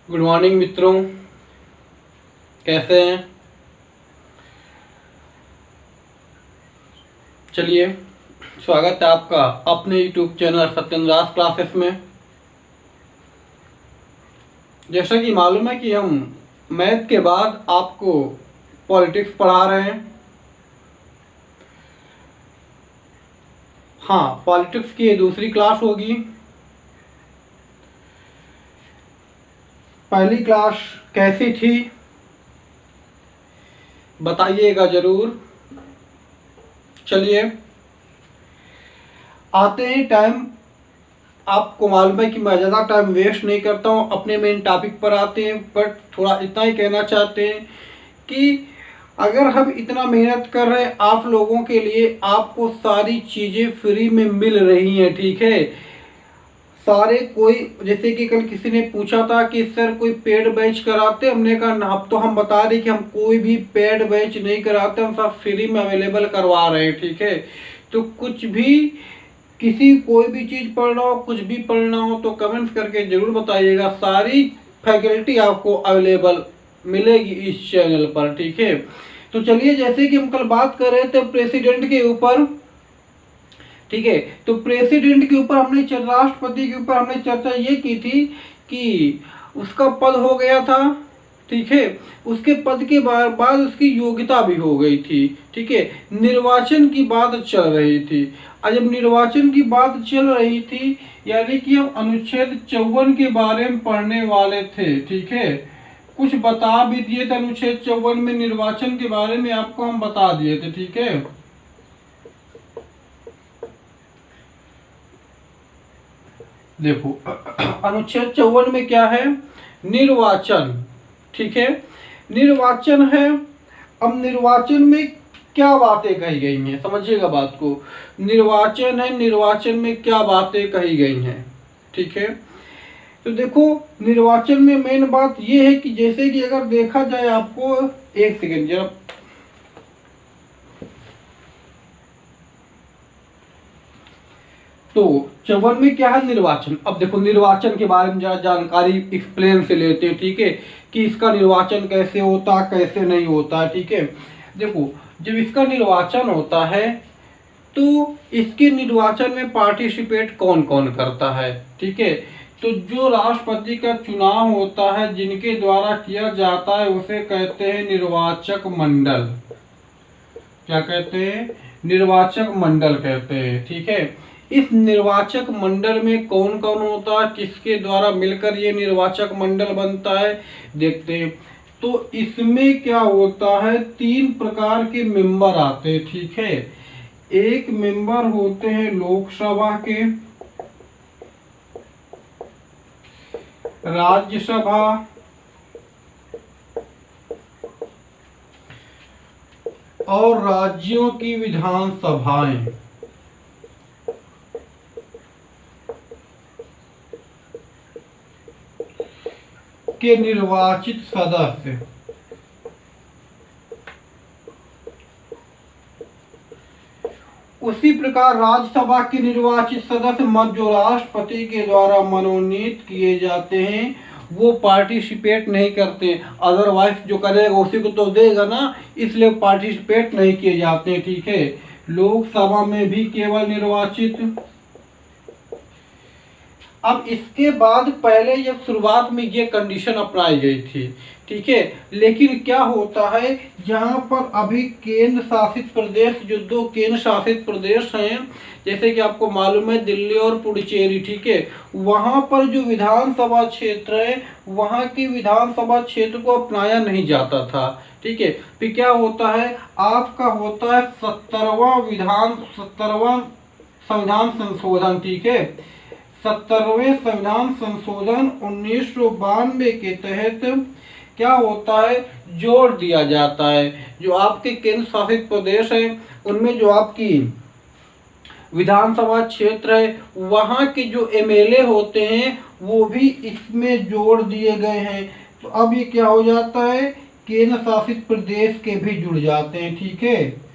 Good morning मित्रों, कैसे हैं। चलिए, स्वागत है आपका अपने यूट्यूब चैनल सत्येंद्र क्लासेस में। जैसा कि मालूम है कि हम मैथ के बाद आपको पॉलिटिक्स पढ़ा रहे हैं। हाँ, पॉलिटिक्स की ये दूसरी क्लास होगी। पहली क्लास कैसी थी बताइएगा ज़रूर। चलिए आते हैं। टाइम आपको मालूम है कि मैं ज़्यादा टाइम वेस्ट नहीं करता हूँ, अपने मेन टॉपिक पर आते हैं। बट थोड़ा इतना ही कहना चाहते हैं कि अगर हम इतना मेहनत कर रहे हैं आप लोगों के लिए, आपको सारी चीज़ें फ्री में मिल रही हैं, ठीक है। सारे कोई, जैसे कि कल किसी ने पूछा था कि सर कोई पेड बैच कराते, हमने कहा ना। अब तो हम बता रहे कि हम कोई भी पेड बैच नहीं कराते, हम सब फ्री में अवेलेबल करवा रहे हैं, ठीक है। तो कुछ भी, किसी कोई भी चीज़ पढ़ना हो, कुछ भी पढ़ना हो तो कमेंट्स करके ज़रूर बताइएगा। सारी फैकल्टी आपको अवेलेबल मिलेगी इस चैनल पर, ठीक है। तो चलिए, जैसे कि हम कल बात कर रहे थे प्रेसिडेंट के ऊपर, ठीक है। तो प्रेसिडेंट के ऊपर हमने, राष्ट्रपति के ऊपर हमने चर्चा ये की थी कि उसका पद हो गया था, ठीक है। उसके पद के बाद उसकी योग्यता भी हो गई थी, ठीक है। निर्वाचन की बात चल रही थी। और जब निर्वाचन की बात चल रही थी, यानी कि हम अनुच्छेद 54 के बारे में पढ़ने वाले थे, ठीक है। कुछ बता भी दिए थे अनुच्छेद 54 में, निर्वाचन के बारे में आपको हम बता दिए थे, ठीक है। देखो, अनुच्छेद 54 में क्या है? निर्वाचन, ठीक है। निर्वाचन है। अब निर्वाचन में क्या बातें कही गई हैं, समझिएगा बात को। निर्वाचन है, निर्वाचन में क्या बातें कही गई हैं, ठीक है। तो देखो, निर्वाचन में मेन बात यह है कि जैसे कि अगर देखा जाए, आपको एक सेकेंड जरा, तो 54 में क्या है? निर्वाचन। अब देखो, निर्वाचन के बारे में जरा जानकारी एक्सप्लेन से लेते हैं, ठीक है, कि इसका निर्वाचन कैसे होता, कैसे नहीं होता, ठीक है। देखो, जब इसका निर्वाचन होता है तो इसके निर्वाचन में पार्टिसिपेट कौन कौन करता है, ठीक है। तो जो राष्ट्रपति का चुनाव होता है, जिनके द्वारा किया जाता है, उसे कहते हैं निर्वाचक मंडल। क्या कहते हैं? निर्वाचक मंडल कहते हैं, ठीक है। इस निर्वाचक मंडल में कौन कौन होता है, किसके द्वारा मिलकर ये निर्वाचक मंडल बनता है, देखते हैं। तो इसमें क्या होता है, 3 प्रकार के मेंबर आते हैं, ठीक है। एक मेंबर होते हैं लोकसभा के, राज्यसभा और राज्यों की विधानसभाएं। के निर्वाचित सदस्य। उसी प्रकार राज्यसभा के निर्वाचित सदस्य जो राष्ट्रपति के द्वारा मनोनीत किए जाते हैं, वो पार्टिसिपेट नहीं करते। अदरवाइज जो करेगा उसी को तो देगा ना, इसलिए पार्टिसिपेट नहीं किए जाते हैं, ठीक है। लोकसभा में भी केवल निर्वाचित। अब इसके बाद पहले जब शुरुआत में ये कंडीशन अपनाई गई थी, ठीक है। लेकिन क्या होता है, यहाँ पर अभी केंद्र शासित प्रदेश, जो 2 केंद्र शासित प्रदेश हैं, जैसे कि आपको मालूम है दिल्ली और पुडुचेरी, ठीक है। वहाँ पर जो विधानसभा क्षेत्र है, वहाँ की विधानसभा क्षेत्र को अपनाया नहीं जाता था, ठीक है। फिर क्या होता है, आपका होता है 70वां संविधान संशोधन, ठीक है। 70वें संविधान संशोधन 1992 के तहत क्या होता है, जोड़ दिया जाता है। जो आपके केंद्र शासित प्रदेश है, उनमें जो आपकी विधानसभा क्षेत्र है, वहाँ के जो एमएलए होते हैं, वो भी इसमें जोड़ दिए गए हैं। तो अब ये क्या हो जाता है, केंद्र शासित प्रदेश के भी जुड़ जाते हैं, ठीक है।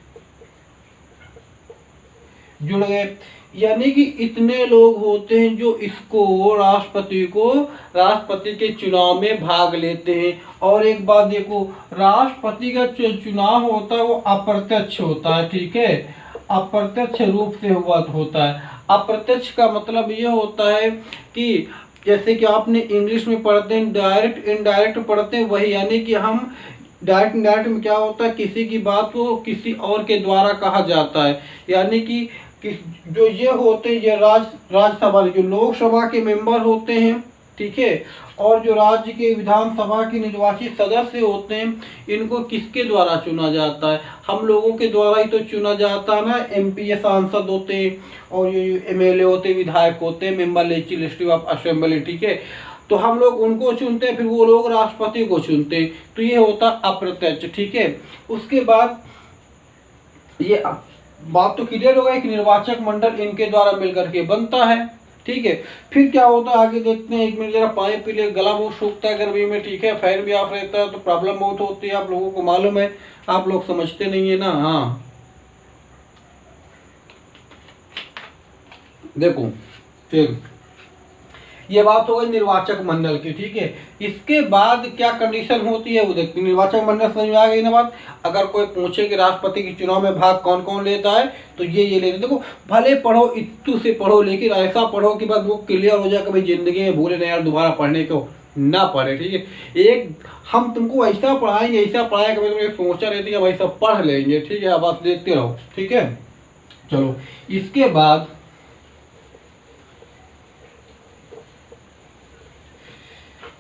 जुड़ गए। यानी कि इतने लोग होते हैं जो इसको राष्ट्रपति के चुनाव में भाग लेते हैं। और एक बात देखो, राष्ट्रपति का जो चुनाव होता है वो अप्रत्यक्ष होता है, ठीक है, अप्रत्यक्ष रूप से होता है। अप्रत्यक्ष का मतलब ये होता है कि जैसे कि आपने इंग्लिश में पढ़ते हैं डायरेक्ट इनडायरेक्ट पढ़ते हैं वही, यानी कि हम डायरेक्ट इनडायरेक्ट में क्या होता है, किसी की बात को किसी और के द्वारा कहा जाता है। यानी कि जो ये होते हैं ये राज्यसभा जो लोकसभा के मेंबर होते हैं, ठीक है, और जो राज्य के विधानसभा के निर्वाचित सदस्य होते हैं इनको किसके द्वारा चुना जाता है, हम लोगों के द्वारा ही तो चुना जाता है ना। एमपी ये सांसद होते हैं और ये एमएलए होते हैं, विधायक होते हैं, मेंबर लेजिस्लेटिव ऑफ असेंबली, ठीक है, तो हम लोग उनको चुनते हैं, फिर वो लोग राष्ट्रपति को चुनते हैं। तो ये होता अप्रत्यक्ष, ठीक है। उसके बाद ये बात तो क्लियर हो गई कि निर्वाचक मंडल इनके द्वारा मिलकर के बनता है, ठीक है। फिर क्या होता है आगे देखते हैं। एक मिनट जरा पानी पी ले, गला बहुत सूखता है गर्मी में, ठीक है, फैन भी ऑफ रहता है तो प्रॉब्लम बहुत होती है, आप लोगों को मालूम है, आप लोग समझते नहीं है ना। हाँ देखो, फिर ये बात हो गई निर्वाचक मंडल की, ठीक है। इसके बाद क्या कंडीशन होती है वो देखते हैं। निर्वाचक मंडल समझ में आ गई ना बात। अगर कोई पूछे कि राष्ट्रपति के चुनाव में भाग कौन कौन लेता है तो ये लेते। देखो भले पढ़ो, इत्तू से पढ़ो, लेकिन ऐसा पढ़ो कि बस वो क्लियर हो जाए, कभी जिंदगी में भूले नहीं यार दोबारा पढ़ने को ना पढ़े, ठीक है। एक हम तुमको ऐसा पढ़ाएंगे, ऐसा पढ़ाएंगे, कभी तुम्हें सोचा रहती है भाई सब पढ़ लेंगे, ठीक है, बस देखते रहो, ठीक है। चलो इसके बाद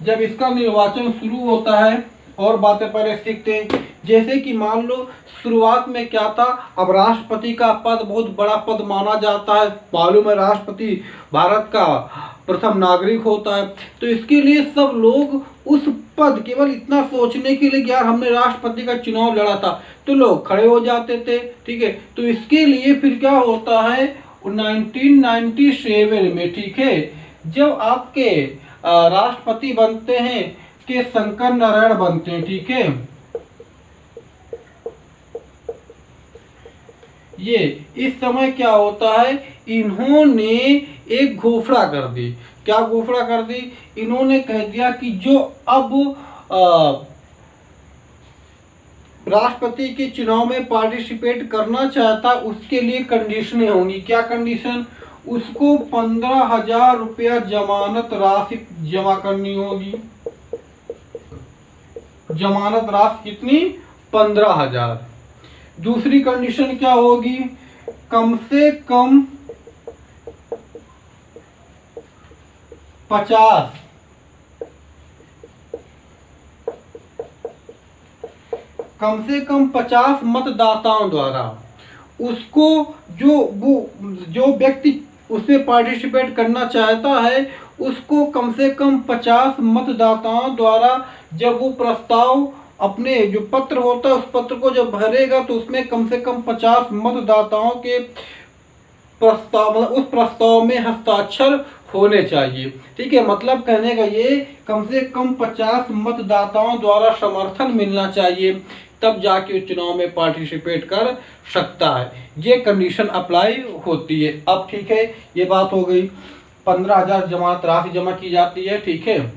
जब इसका निर्वाचन शुरू होता है और बातें पहले सीखते हैं। जैसे कि मान लो शुरुआत में क्या था, अब राष्ट्रपति का पद बहुत बड़ा पद माना जाता है, मालूम है राष्ट्रपति भारत का प्रथम नागरिक होता है। तो इसके लिए सब लोग उस पद केवल इतना सोचने के लिए यार हमने राष्ट्रपति का चुनाव लड़ा था तो लोग खड़े हो जाते थे, ठीक है। तो इसके लिए फिर क्या होता है 1997 में, ठीक है, जब आपके राष्ट्रपति बनते हैं के शंकर नारायण बनते हैं, ठीक है। ये इस समय क्या होता है, इन्होंने एक घोषणा कर दी। क्या घोषणा कर दी, इन्होंने कह दिया कि जो अब राष्ट्रपति के चुनाव में पार्टिसिपेट करना चाहता उसके लिए कंडीशनें होंगी। क्या कंडीशन, उसको 15,000 रुपया जमानत राशि जमा करनी होगी। जमानत राशि कितनी, 15,000। दूसरी कंडीशन क्या होगी, कम से कम 50 मतदाताओं द्वारा उसको जो व्यक्ति उसमें पार्टिसिपेट करना चाहता है उसको कम से कम 50 मतदाताओं द्वारा जब वो प्रस्ताव अपने जो पत्र होता है उस पत्र को जब भरेगा तो उसमें कम से कम 50 मतदाताओं के प्रस्ताव मतलब उस प्रस्ताव में हस्ताक्षर होने चाहिए, ठीक है। मतलब कहने का ये कम से कम 50 मतदाताओं द्वारा समर्थन मिलना चाहिए तब जाके वो चुनाव में पार्टिसिपेट कर सकता है। ये कंडीशन अप्लाई होती है। अब ठीक है, ये बात हो गई। 15,000 जमानत राशि जमा की जाती है, ठीक है।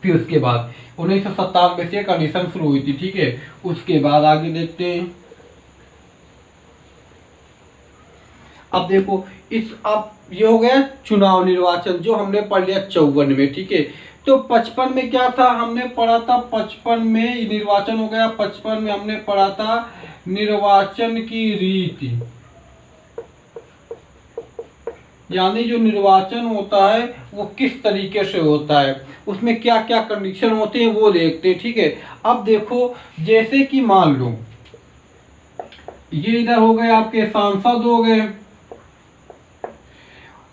फिर उसके बाद 1997 से कंडीशन शुरू हुई थी, ठीक है। उसके बाद आगे देखते हैं। अब देखो अब ये हो गया चुनाव निर्वाचन जो हमने पढ़ लिया 54 में, ठीक है। तो 55 में क्या था, हमने पढ़ा था 55 में निर्वाचन हो गया। 55 में हमने पढ़ा था निर्वाचन की रीति, यानी जो निर्वाचन होता है वो किस तरीके से होता है, उसमें क्या क्या कंडीशन होते हैं वो देखते हैं, ठीक है। अब देखो जैसे कि मान लो ये इधर हो गए आपके सांसद हो गए,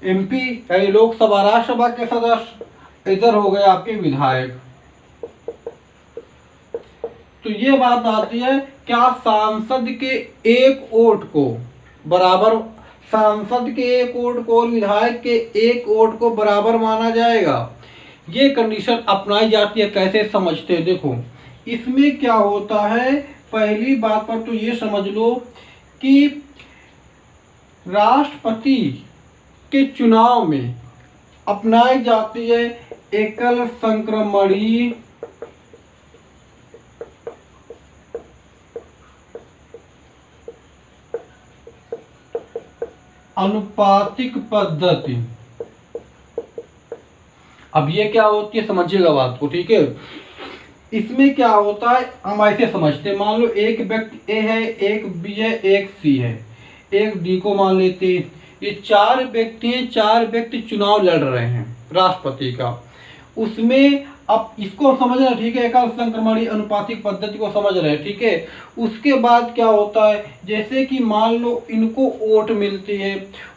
एमपी यानी लोकसभा राज्यसभा के सदस्य, इधर हो गए आपके विधायक। तो ये बात आती है क्या सांसद के एक वोट को बराबर, सांसद के एक वोट को और विधायक के एक वोट को बराबर माना जाएगा। ये कंडीशन अपनाई जाती है। कैसे समझते हैं, देखो इसमें क्या होता है, पहली बात पर तो ये समझ लो कि राष्ट्रपति के चुनाव में अपनाई जाती है एकल संक्रमणीय अनुपातिक पद्धति। अब ये क्या होती है समझिएगा बात को, ठीक है। इसमें क्या होता है हम ऐसे समझते हैं, मान लो एक व्यक्ति ए है, एक बी है, एक सी है, एक डी को मान लेते हैं। ये चार व्यक्ति हैं, चार व्यक्ति चुनाव लड़ रहे हैं राष्ट्रपति का। उसमें अब इसको समझना, ठीक है, एकल संक्रमणीय अनुपातिक पद्धति को समझ रहे हैं, ठीक है। उसके बाद क्या होता है, जैसे कि मान लो इनको वोट मिलती है,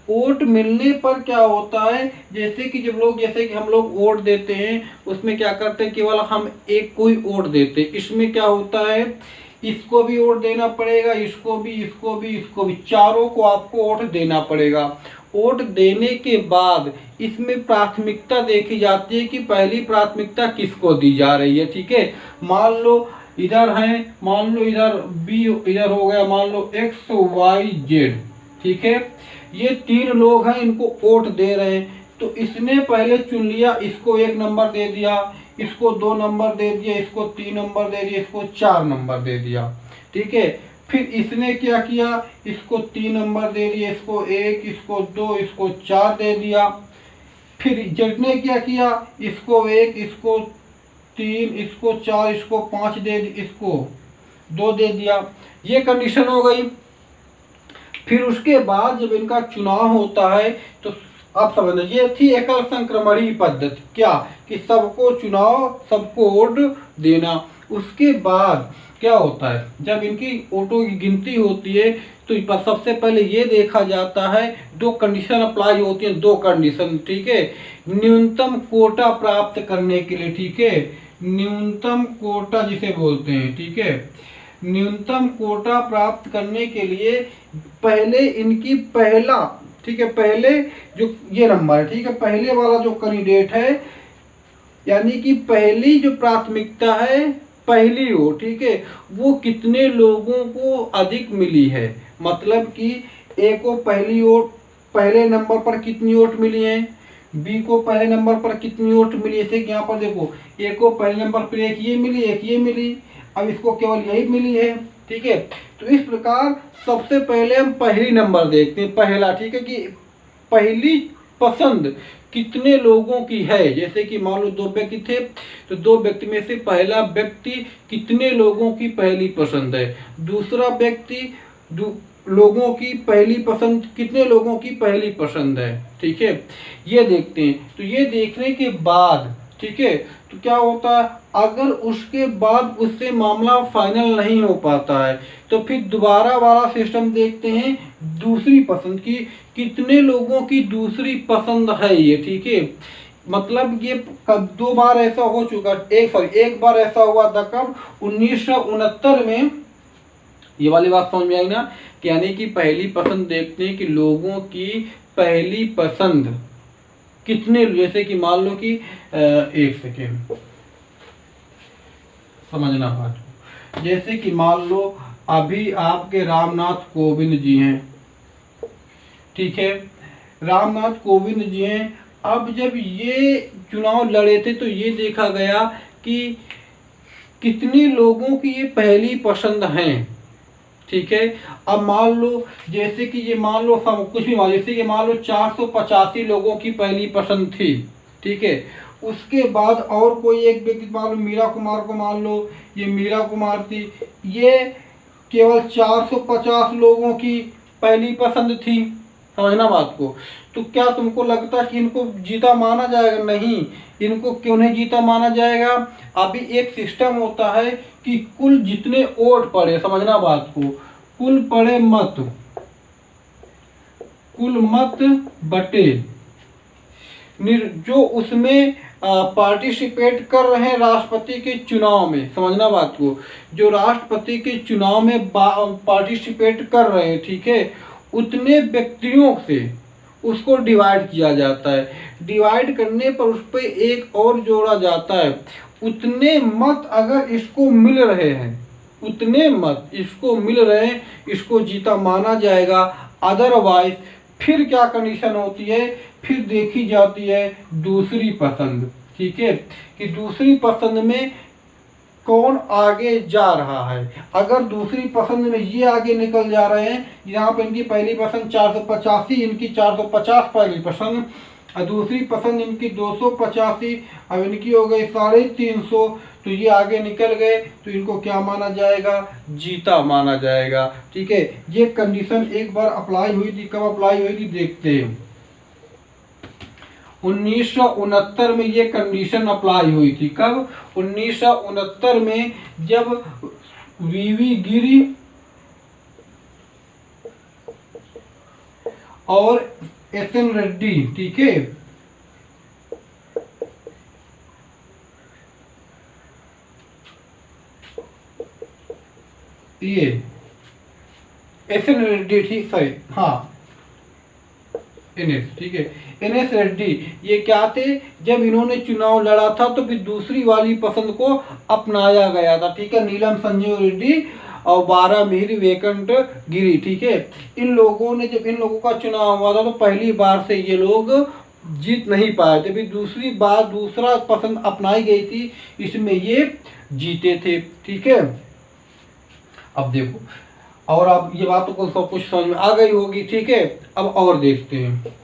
वोट मिलने पर क्या होता है, जैसे कि जैसे कि हम लोग वोट देते हैं, उसमें क्या करते हैं, केवल हम एक कोई वोट देते हैं। इसमें क्या होता है, इसको भी वोट देना पड़ेगा, इसको भी, इसको भी, इसको भी, चारों को आपको वोट देना पड़ेगा। वोट देने के बाद इसमें प्राथमिकता देखी जाती है कि पहली प्राथमिकता किसको दी जा रही है, ठीक है। मान लो इधर है, मान लो इधर बी, इधर हो गया मान लो एक्स वाई जेड, ठीक है। ये तीन लोग हैं, इनको वोट दे रहे हैं, तो इसने पहले चुन लिया, इसको 1 नंबर दे दिया, इसको 2 नंबर दे दिया, इसको 3 नंबर दे दिया, इसको 4 नंबर दे दिया, ठीक है। फिर इसने क्या किया, इसको 3 नंबर दे दिया, इसको 1, इसको 2, इसको 4 दे दिया। फिर जेड ने क्या किया, इसको 1, इसको 3, इसको 4, इसको 5 दे दी, इसको 2 दे दिया। ये कंडीशन हो गई। फिर उसके बाद जब इनका चुनाव होता है तो आप समझना, ये थी एकल संक्रमणीय पद्धति, क्या कि सबको चुनाव, सबको वोट देना। उसके बाद क्या होता है, जब इनकी वोटों की गिनती होती है तो सबसे पहले ये देखा जाता है, 2 कंडीशन अप्लाई होती हैं, 2 कंडीशन, ठीक है। न्यूनतम कोटा प्राप्त करने के लिए, ठीक है, न्यूनतम कोटा जिसे बोलते हैं, ठीक है। न्यूनतम कोटा प्राप्त करने के लिए पहले इनकी पहला, ठीक है, पहले जो ये नंबर है, ठीक है, पहले वाला जो कैंडिडेट है, यानी कि पहली जो प्राथमिकता है, पहली हो, ठीक है, वो कितने लोगों को अधिक मिली है। मतलब कि ए को पहली वोट, पहले नंबर पर कितनी वोट मिली है, बी को पहले नंबर पर कितनी वोट मिली। जैसे कि यहाँ पर देखो, ए को पहले नंबर पर एक ये मिली, एक ये मिली, अब इसको केवल यही मिली है, ठीक है। तो इस प्रकार सबसे पहले हम पहली नंबर देखते हैं, पहला, ठीक है, कि पहली पसंद कितने लोगों की है। जैसे कि मान लो 2 व्यक्ति थे, तो 2 व्यक्ति में से पहला व्यक्ति कितने लोगों की पहली पसंद है, दूसरा व्यक्ति लोगों की पहली पसंद, कितने लोगों की पहली पसंद है, ठीक है, ये देखते हैं। तो ये देखने के बाद, ठीक है, तो क्या होता है, अगर उसके बाद उससे मामला फाइनल नहीं हो पाता है तो फिर दोबारा वाला सिस्टम देखते हैं, दूसरी पसंद की, कितने लोगों की दूसरी पसंद है ये, ठीक है। मतलब ये कब 2 बार ऐसा हो चुका, एक बार ऐसा हुआ था कब, 1969 में। ये वाली बात समझ में आई ना, कि यानी कि पहली पसंद देखते हैं कि लोगों की पहली पसंद कितने, जैसे कि मान लो कि 1 सेकेंड समझना बात, जैसे कि मान लो अभी आपके रामनाथ कोविंद जी हैं, ठीक है, रामनाथ कोविंद जी हैं। अब जब ये चुनाव लड़े थे तो ये देखा गया कि कितने लोगों की ये पहली पसंद हैं, ठीक है। अब मान लो जैसे कि ये मान लो कुछ भी मान, जैसे कि मान लो 485 लोगों की पहली पसंद थी, ठीक है। उसके बाद और कोई एक व्यक्ति मान लो मीरा कुमार को मान लो, ये मीरा कुमार थी, ये केवल 450 लोगों की पहली पसंद थी, समझना बात को। तो क्या तुमको लगता है कि इनको जीता माना जाएगा? नहीं, इनको क्यों नहीं जीता माना जाएगा? अभी एक सिस्टम होता है कि कुल जितने वोट पड़े, समझना बात को, कुल पड़े मत, कुल मत बटे जो उसमें पार्टिसिपेट कर रहे हैं राष्ट्रपति के चुनाव में, समझना बात को, जो राष्ट्रपति के चुनाव में पार्टिसिपेट कर रहे हैं, ठीक है, उतने व्यक्तियों से उसको डिवाइड किया जाता है। डिवाइड करने पर उस पर एक और जोड़ा जाता है, उतने मत अगर इसको मिल रहे हैं, उतने मत इसको मिल रहे हैं, इसको जीता माना जाएगा। अदरवाइज फिर क्या कंडीशन होती है, फिर देखी जाती है दूसरी पसंद। ठीक है, कि दूसरी पसंद में कौन आगे जा रहा है। अगर दूसरी पसंद में ये आगे निकल जा रहे हैं, यहाँ पे इनकी पहली पसंद 485, इनकी 450 पहली पसंद, और दूसरी पसंद इनकी 285, अब इनकी हो गई 350, तो ये आगे निकल गए, तो इनको क्या माना जाएगा, जीता माना जाएगा। ठीक है, ये कंडीशन एक बार अप्लाई हुई थी, कब अप्लाई हुई थी देखते हैं। 1969 में ये कंडीशन अप्लाई हुई थी। कब, 1969 में, जब वीवी गिरी और एसएन रेड्डी, ठीक है, ये एसएन रेड्डी, ठीक सही, हाँ एनएस, ठीक है, एनएस रेड्डी, ये क्या थे, जब इन्होंने चुनाव लड़ा था तो फिर दूसरी वाली पसंद को अपनाया गया था। ठीक है, नीलम संजीव रेड्डी और 12 मिहिर वेंकट गिरी। ठीक है, इन लोगों ने, जब इन लोगों का चुनाव हुआ था तो पहली बार से ये लोग जीत नहीं पाए थे, फिर दूसरी बार दूसरा पसंद अपनाई गई थी, इसमें ये जीते थे। ठीक है, अब देखो, और अब ये बात को सब कुछ समझ में आ गई होगी। ठीक है, अब और देखते हैं।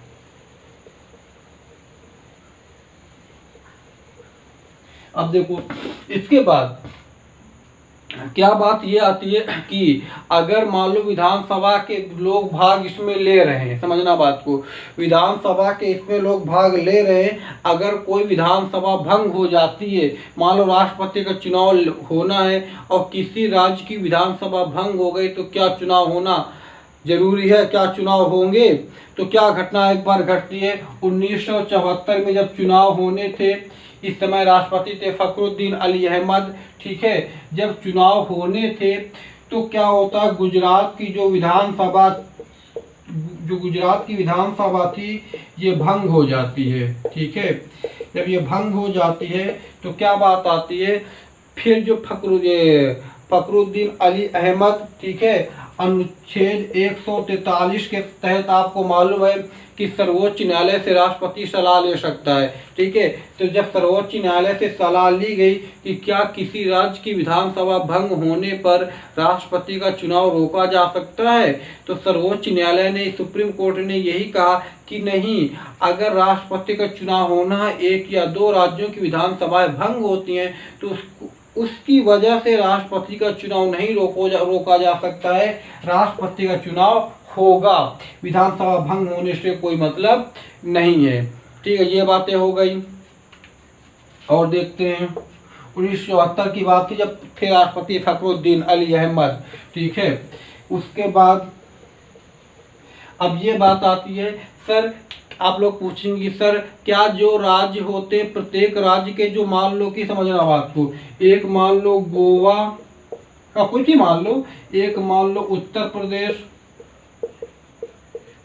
अब देखो, इसके बाद क्या बात ये आती है कि अगर मान लो विधानसभा के लोग भाग इसमें ले रहे हैं, समझना बात को, विधानसभा के इसमें लोग भाग ले रहे हैं, अगर कोई विधानसभा भंग हो जाती है, मान लो राष्ट्रपति का चुनाव होना है और किसी राज्य की विधानसभा भंग हो गई, तो क्या चुनाव होना जरूरी है, क्या चुनाव होंगे, तो क्या घटना एक बार घटती है। 1974 में जब चुनाव होने थे, इस समय राष्ट्रपति थे फखरुद्दीन अली अहमद। ठीक है, जब चुनाव होने थे तो क्या होता, गुजरात की जो गुजरात की विधानसभा थी, ये भंग हो जाती है। ठीक है, जब ये भंग हो जाती है तो क्या बात आती है, फिर जो फखरुद्दीन अली अहमद, ठीक है, अनुच्छेद 143 के तहत आपको मालूम है कि सर्वोच्च न्यायालय से राष्ट्रपति सलाह ले सकता है। ठीक है, तो जब सर्वोच्च न्यायालय से सलाह ली गई कि क्या किसी राज्य की विधानसभा भंग होने पर राष्ट्रपति का चुनाव रोका जा सकता है, तो सर्वोच्च न्यायालय ने, सुप्रीम कोर्ट ने यही कहा कि नहीं, अगर राष्ट्रपति का चुनाव होना है, एक या दो राज्यों की विधानसभाएं भंग होती हैं, तो उसकी वजह से राष्ट्रपति का चुनाव नहीं रोका जा सकता है, राष्ट्रपति का चुनाव होगा, विधानसभा भंग होने से कोई मतलब नहीं है। ठीक है, ये बातें हो गई। और देखते हैं 1974 की बात थी, जब थे राष्ट्रपति फखरुद्दीन अली अहमद। ठीक है, उसके बाद अब ये बात आती है, सर आप लोग पूछेंगे सर क्या जो राज्य होते, प्रत्येक राज्य के जो, मान लो कि समझना बात को, एक मान लो गोवा का, कुछ ही मान लो, एक मान लो उत्तर प्रदेश,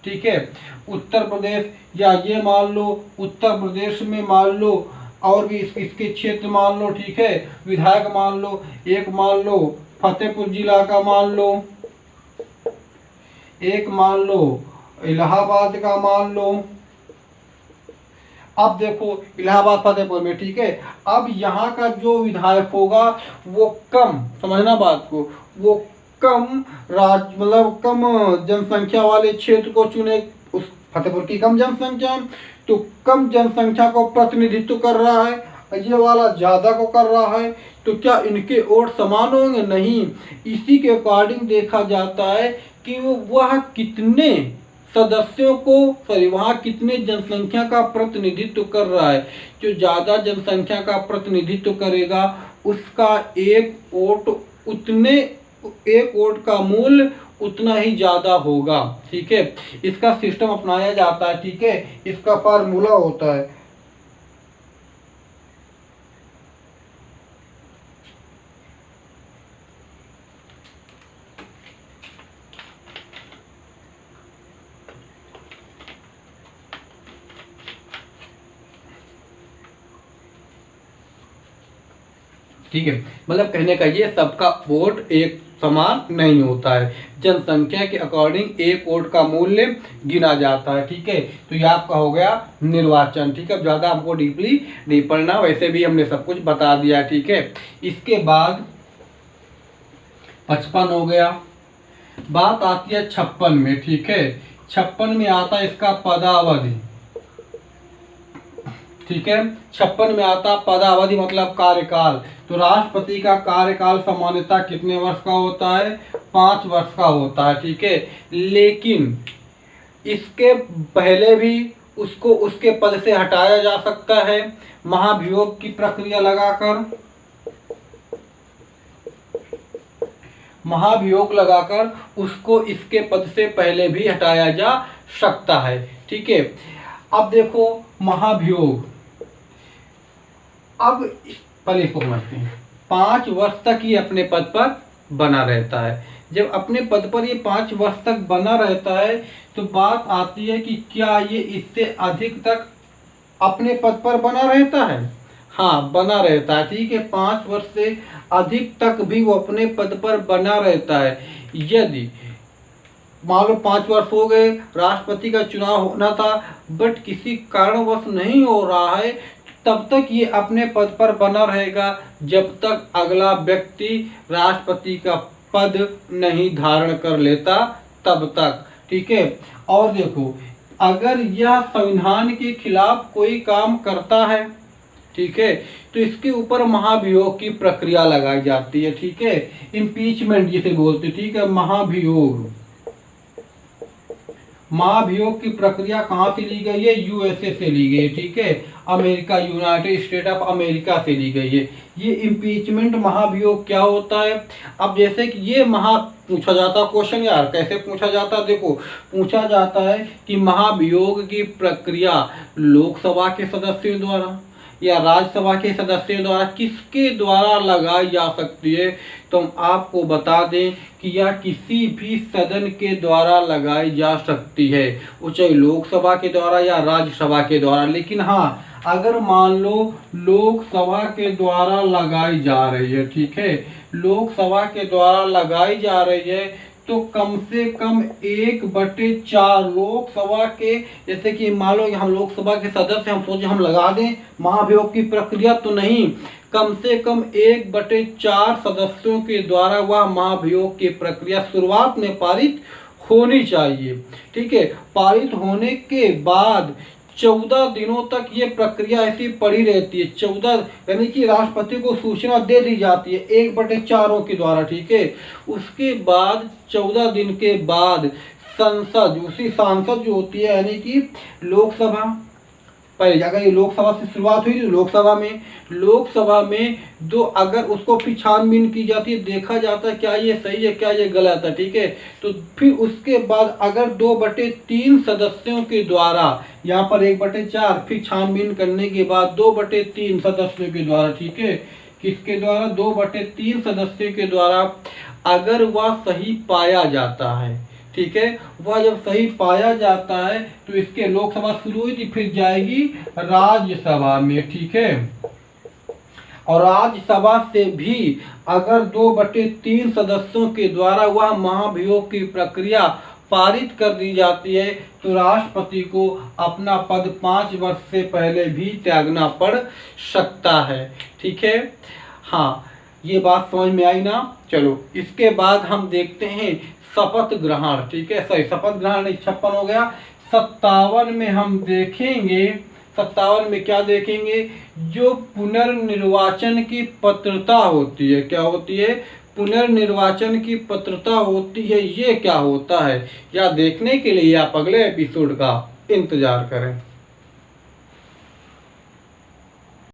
ठीक है, उत्तर प्रदेश, या ये मान लो उत्तर प्रदेश में मान लो और भी इसके क्षेत्र मान लो, ठीक है, विधायक मान लो, एक मान लो फतेहपुर जिला का मान लो, एक मान लो इलाहाबाद का मान लो। अब देखो इलाहाबाद फतेहपुर में, ठीक है, अब यहाँ का जो विधायक होगा वो कम, समझना बात को, वो कम मतलब कम जनसंख्या वाले क्षेत्र को चुने, उस फतेहपुर की कम जनसंख्या, तो कम जनसंख्या को प्रतिनिधित्व कर रहा है, ये वाला ज़्यादा को कर रहा है, तो क्या इनके वोट समान होंगे, नहीं। इसी के अकॉर्डिंग देखा जाता है कि वह कितने सदस्यों को, सॉरी, वहाँ कितने जनसंख्या का प्रतिनिधित्व कर रहा है, जो ज़्यादा जनसंख्या का प्रतिनिधित्व करेगा उसका एक वोट का मूल्य उतना ही ज़्यादा होगा। ठीक है, इसका सिस्टम अपनाया जाता है। ठीक है, इसका फार्मूला होता है, ठीक है, मतलब कहने का ये सबका वोट एक समान नहीं होता है। जनसंख्या के अकॉर्डिंग एक वोट का मूल्य गिना जाता है। ठीक है, तो यह आपका हो गया निर्वाचन। ठीक है, ज़्यादा हमको डीपली नहीं पढ़ना, वैसे भी हमने सब कुछ बता दिया। ठीक है, इसके बाद 55 हो गया। बात आती है 56 में। ठीक है, 56 में आता है इसका पदावधि। ठीक है, 56 में आता पदावधि मतलब कार्यकाल। तो राष्ट्रपति का कार्यकाल सामान्यतः कितने वर्ष का होता है? 5 वर्ष का होता है। ठीक है, लेकिन इसके पहले भी उसको उसके पद से हटाया जा सकता है महाभियोग की प्रक्रिया लगाकर। महाभियोग लगाकर उसको इसके पद से पहले भी हटाया जा सकता है। ठीक है, अब देखो महाभियोग, अब पहले इसको समझते हैं। 5 वर्ष तक ये अपने पद पर बना रहता है। जब अपने पद पर ये 5 वर्ष तक बना रहता है तो बात आती है कि क्या ये इससे अधिक तक अपने पद पर बना रहता है? हाँ, बना रहता है। ठीक है, 5 वर्ष से अधिक तक भी वो अपने पद पर बना रहता है। यदि मान लो 5 वर्ष हो गए, राष्ट्रपति का चुनाव होना था बट किसी कारणवश नहीं हो रहा है, तब तक ये अपने पद पर बना रहेगा जब तक अगला व्यक्ति राष्ट्रपति का पद नहीं धारण कर लेता तब तक। ठीक है, और देखो अगर यह संविधान के खिलाफ कोई काम करता है, ठीक है, तो इसके ऊपर महाभियोग की प्रक्रिया लगाई जाती है। ठीक है, इम्पीचमेंट जिसे बोलते। ठीक है, महाभियोग। महाभियोग की प्रक्रिया कहाँ से ली गई है? यूएसए से ली गई है। ठीक है, America, United state of America से ली गई है। ये इम्पीचमेंट महाभियोग क्या होता है? अब जैसे कि ये पूछा जाता क्वेश्चन यार, कैसे पूछा जाता? देखो, पूछा जाता है कि महाभियोग की प्रक्रिया लोकसभा के सदस्यों द्वारा या राज्यसभा के सदस्यों द्वारा किसके द्वारा लगाई जा सकती है? तो हम आपको बता दें कि यह किसी भी सदन के द्वारा लगाई जा सकती है, वो चाहे लोकसभा के द्वारा या राज्यसभा के द्वारा। लेकिन हाँ, अगर मान लो लोकसभा के द्वारा लगाई जा रही है, ठीक है, लोकसभा के द्वारा लगाई जा रही है, तो कम से कम 1/4 लोकसभा के, जैसे कि मान लो हम लोकसभा के सदस्य, हम सोचे हम लगा दें महाभियोग की प्रक्रिया, तो नहीं, कम से कम 1/4 सदस्यों के द्वारा वह महाभियोग की प्रक्रिया शुरुआत में पारित होनी चाहिए। ठीक है, पारित होने के बाद 14 दिनों तक ये प्रक्रिया ऐसी पड़ी रहती है। 14 यानी कि राष्ट्रपति को सूचना दे दी जाती है 1/4 के द्वारा। ठीक है, उसके बाद 14 दिन के बाद संसद, उसी सांसद जो होती है, यानी कि लोकसभा, पहले अगर ये लोकसभा से शुरुआत हुई तो लोकसभा में दो, अगर उसको फिर छानबीन की जाती है, देखा जाता है क्या ये सही है, क्या ये गलत है। ठीक है, तो फिर उसके बाद अगर 2/3 सदस्यों के द्वारा, यहाँ पर 1/4, फिर छानबीन करने के बाद 2/3 सदस्यों के द्वारा, ठीक है, किसके द्वारा? 2/3 सदस्यों के द्वारा अगर वह सही पाया जाता है, ठीक है, वह जब सही पाया जाता है तो इसके लोकसभा शुरू हुई थी, फिर जाएगी राज्यसभा में। ठीक है, और राज्यसभा से भी अगर 2/3 सदस्यों के द्वारा वह महाभियोग की प्रक्रिया पारित कर दी जाती है तो राष्ट्रपति को अपना पद 5 वर्ष से पहले भी त्यागना पड़ सकता है। ठीक है, हाँ, ये बात समझ में आई ना? चलो, इसके बाद हम देखते हैं शपथ ग्रहण। ठीक है, सही, शपथ ग्रहण 56 हो गया। 57 में हम देखेंगे, 57 में क्या देखेंगे? जो पुनर्निर्वाचन की पात्रता होती है, क्या होती है? पुनर्निर्वाचन की पात्रता होती है। ये क्या होता है, या देखने के लिए आप अगले एपिसोड का इंतजार करें।